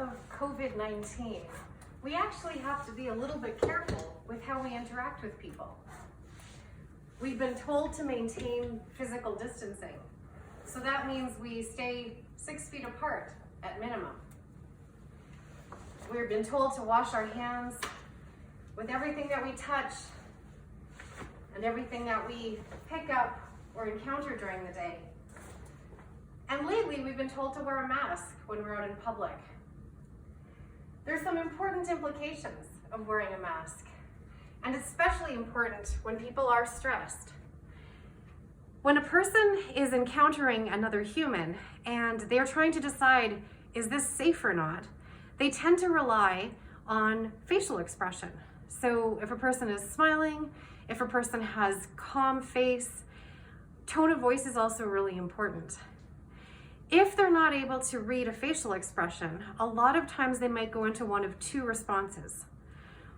of COVID-19, we actually have to be a little bit careful with how we interact with people. We've been told to maintain physical distancing, so that means we stay 6 feet apart at minimum. We've been told to wash our hands with everything that we touch and everything that we pick up or encounter during the day. And lately, we've been told to wear a mask when we're out in public. There's some important implications of wearing a mask, and especially important when people are stressed. When a person is encountering another human and they're trying to decide, is this safe or not, they tend to rely on facial expression. So if a person is smiling, if a person has calm face, tone of voice is also really important. If they're not able to read a facial expression, a lot of times they might go into one of two responses.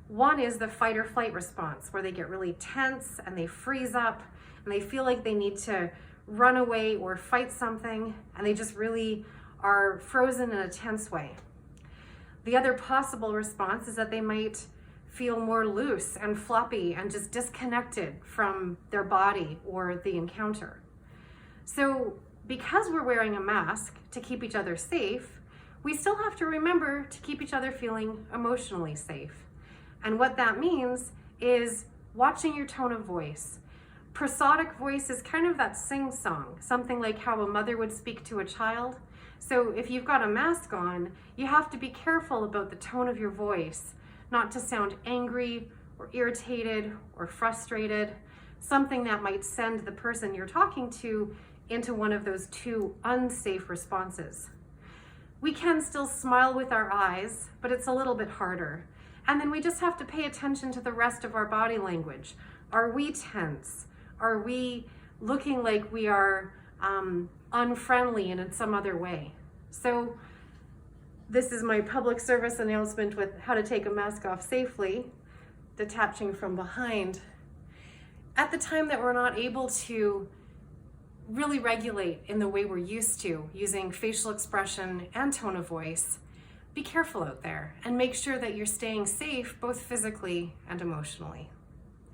One is the fight or flight response, where they get really tense and they freeze up and they feel like they need to run away or fight something, and they just really are frozen in a tense way. The other possible response is that they might feel more loose and floppy and just disconnected from their body or the encounter. So because we're wearing a mask to keep each other safe, we still have to remember to keep each other feeling emotionally safe. And what that means is watching your tone of voice. Prosodic voice is kind of that sing-song, something like how a mother would speak to a child. So if you've got a mask on, you have to be careful about the tone of your voice, not to sound angry or irritated or frustrated, something that might send the person you're talking to into one of those two unsafe responses. We can still smile with our eyes, but it's a little bit harder. And then we just have to pay attention to the rest of our body language. Are we tense? Are we looking like we are unfriendly and in some other way? So this is my public service announcement with how to take a mask off safely, detaching from behind. At the time that we're not able to really regulate in the way we're used to, using facial expression and tone of voice, be careful out there and make sure that you're staying safe both physically and emotionally.